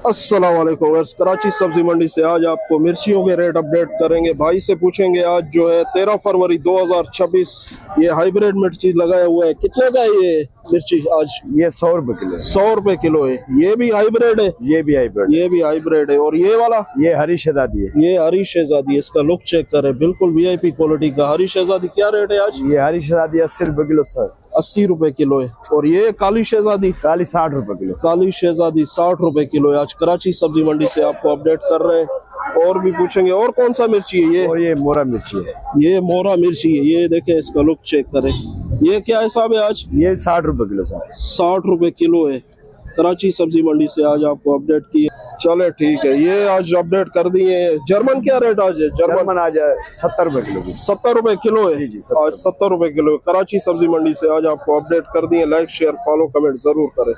अस्सलाम वालेकुम व्यूअर्स, कराची सब्जी मंडी से आज आपको मिर्चियों के रेट अपडेट करेंगे। भाई से पूछेंगे आज जो है 13 फरवरी 2026 ये हाइब्रिड मिर्ची लगाया हुआ है, कितने का है ये मिर्ची आज? ये 100 रुपए किलो। 100 रुपए किलो है। ये भी हाइब्रिड है? ये भी हाइब्रिड। ये भी हाइब्रिड है। और ये वाला? ये हरी शहजादी है। ये हरी शहजादी है। इसका लुक चेक करें, बिल्कुल वीआईपी क्वालिटी का। हरी शहजादी क्या रेट है आज? ये हरी शहजादी 80 रुपए किलो सर। 80 रुपए किलो है। और ये काली शहजादी? काली 60 रुपए किलो। काली शहजादी 60 रुपए किलो है। आज कराची सब्जी मंडी से आपको अपडेट कर रहे हैं। और भी पूछेंगे और कौन सा मिर्ची है ये? और ये मोरा मिर्ची है। ये मोरा मिर्ची है। ये देखें, इसका लुक चेक करें। ये क्या हिसाब है आज? ये 60 रुपए किलो सर। 60 रुपए किलो है। कराची सब्जी मंडी से आज आपको अपडेट किए। चले ठीक है, ये आज अपडेट कर दिए। जर्मन क्या रेट आज है? जर्मन आज 70 रुपए किलो। 70 रुपए किलो है। जी 70। आज 70 रुपए किलो है। कराची सब्जी मंडी से आज आपको अपडेट कर दिए। लाइक शेयर फॉलो कमेंट जरूर करें।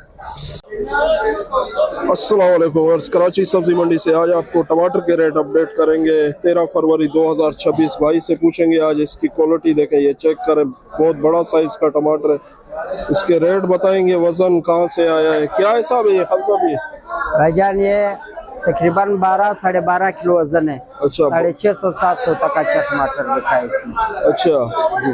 अस्सलाम वालेकुम व्यूअर्स, कराची सब्जी मंडी से आज आपको टमाटर के रेट अपडेट करेंगे। 13 फरवरी 2026। भाई से पूछेंगे आज इसकी क्वालिटी देखें, ये चेक करें, बहुत बड़ा साइज का टमाटर है। इसके रेट बताएंगे, वजन कहाँ से आया है, क्या हिसाब है ये खलसा भी? भाईजान ये तकरीबन 12 साढ़े 12 किलो वजन है। अच्छा। 650 700 तक अच्छा टमाटर बिका है इसमें। अच्छा जी।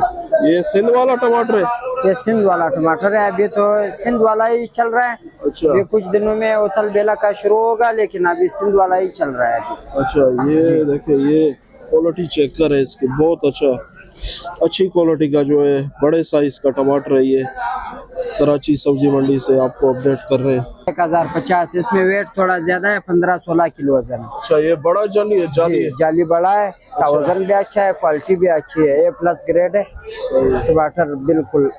ये सिंध वाला टमाटर है? ये सिंध वाला टमाटर है। अभी तो सिंध वाला ही चल रहा है। अच्छा। अभी कुछ दिनों में उतल बेला का शुरू होगा, लेकिन अभी सिंध वाला ही चल रहा है अभी। अच्छा, ये देखिए, ये क्वालिटी चेक करें इसकी, बहुत अच्छी क्वालिटी का जो है बड़े साइज का टमाटर है। ये कराची सब्जी मंडी से आपको अपडेट कर रहे हैं। 1050। इसमें वेट थोड़ा ज्यादा है, 15-16 किलो वजन है। अच्छा, ये बड़ा जाली है? जाली है। जाली बड़ा है। इसका अच्छा। वजन भी अच्छा है, क्वालिटी भी अच्छी है। A+ ग्रेड है टमाटर, बिल्कुल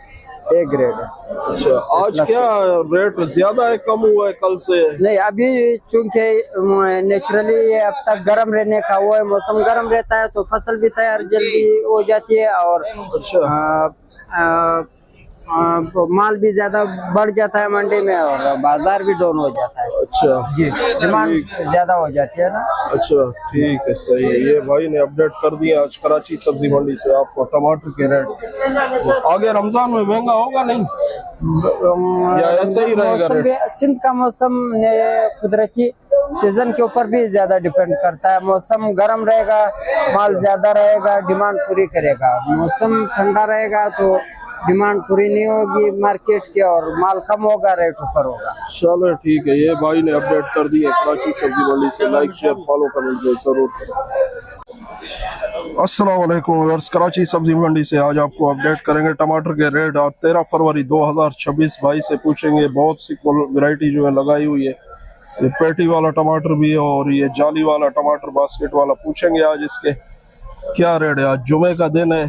A ग्रेड है। अच्छा, आज क्या रेट ज्यादा है, कम हुआ है कल से? नहीं, अभी चूंकि नेचुरली ये अब तक गर्म रहने का वो है, मौसम गर्म रहता है तो फसल भी तैयार जल्दी हो जाती है। और अच्छा, माल भी ज्यादा बढ़ जाता है मंडी में, और बाजार भी डाउन हो जाता है। अच्छा जी, डिमांड ज्यादा हो जाती है ना। अच्छा ठीक है, सही है। ये भाई ने अपडेट कर दिया आज कराची सब्जी मंडी से आपको टमाटर के रेट। आगे रमजान में महंगा होगा नहीं या ऐसे ही रहेगा रेट? सिंध का मौसम ने कुदरती सीजन के ऊपर भी ज्यादा डिपेंड करता है। मौसम गर्म रहेगा, माल ज्यादा रहेगा, डिमांड पूरी करेगा। मौसम ठंडा रहेगा तो डिमांड पूरी नहीं होगी मार्केट की, और माल कम होगा, रेट ऊपर होगा। चलो ठीक है, ये भाई ने अपडेट कर दिया कराची सब्जी मंडी से। लाइक शेयर फॉलो कमेंट जरूर करें। अस्सलाम वालेकुम व्यूअर्स, कराची सब्जी मंडी से आज आपको अपडेट करेंगे टमाटर के रेट। और 13 फरवरी 2026 भाई से पूछेंगे, बहुत सी वैरायटी जो है लगाई हुई है। ये पेटी वाला टमाटर भी है और ये जाली वाला टमाटर, बास्केट वाला। पूछेंगे आज इसके क्या रेट है। आज जुमे का दिन है,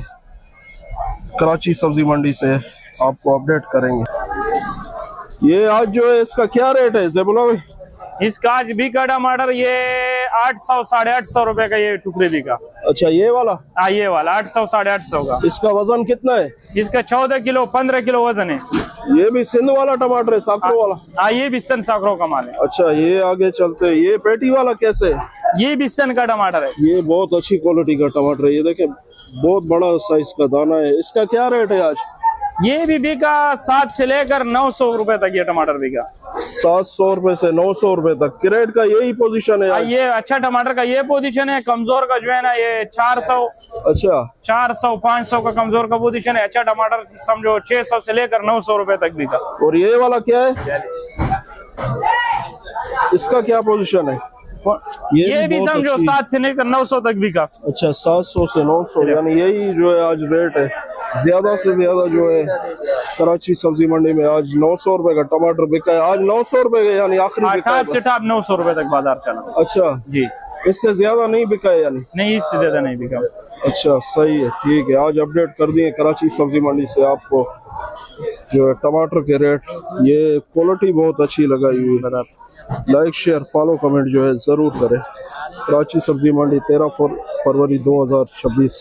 कराची सब्जी मंडी से आपको अपडेट करेंगे। ये आज जो है इसका क्या रेट है ज़ेबुल्ला भाई? इसका आज बिका टमाटर ये 800 साढ़े 800 रुपए का ये टुकड़े बिका। अच्छा, ये वाला? ये वाला 800 साढ़े 800 का। इसका वजन कितना है? इसका 14 किलो 15 किलो वजन है। ये भी सिंध वाला टमाटर है, साकरों वाला? ये बिस्सन साकरों का माल है। अच्छा, ये आगे चलते हैं। ये पेटी वाला कैसे है? ये बिस्सन का टमाटर है। ये बहुत अच्छी क्वालिटी का टमाटर है। ये देखें, बहुत बड़ा साइज का दाना है। इसका क्या रेट है आज? ये भी बिका 7 से लेकर 900 रुपए तक ये टमाटर बिका। 700 रुपए से 900 रुपए तक। क्रेट का यही पोजीशन है आज? ये अच्छा टमाटर का ये पोजीशन है। कमजोर का जो है ना ये 400। अच्छा, 400 500 का कमजोर का पोजीशन है। अच्छा टमाटर समझो 600 से लेकर 900 रुपए तक बिका। और ये वाला क्या है? इसका क्या पोजीशन है? ये भी समझो 7 से लेकर 900 तक बिका। अच्छा, 700 से 900, यानी यही जो है आज रेट है। ज्यादा से ज्यादा जो है कराची सब्जी मंडी में आज 900 रुपए का टमाटर बिका है। आज 900 रुपए का, यानी आखिरी बिका है टॉप से टॉप 900 रुपए तक बाजार चला। अच्छा जी, इससे ज्यादा नहीं बिका है यानी? नहीं, इससे ज्यादा नहीं बिका। अच्छा, सही है, ठीक है। आज अपडेट कर दिए कराची सब्जी मंडी से आपको जो है टमाटर के रेट। ये क्वालिटी बहुत अच्छी लगाई हुई है। लाइक शेयर फॉलो कमेंट जो है जरूर करें। कराची सब्जी मंडी 13 फरवरी 2026।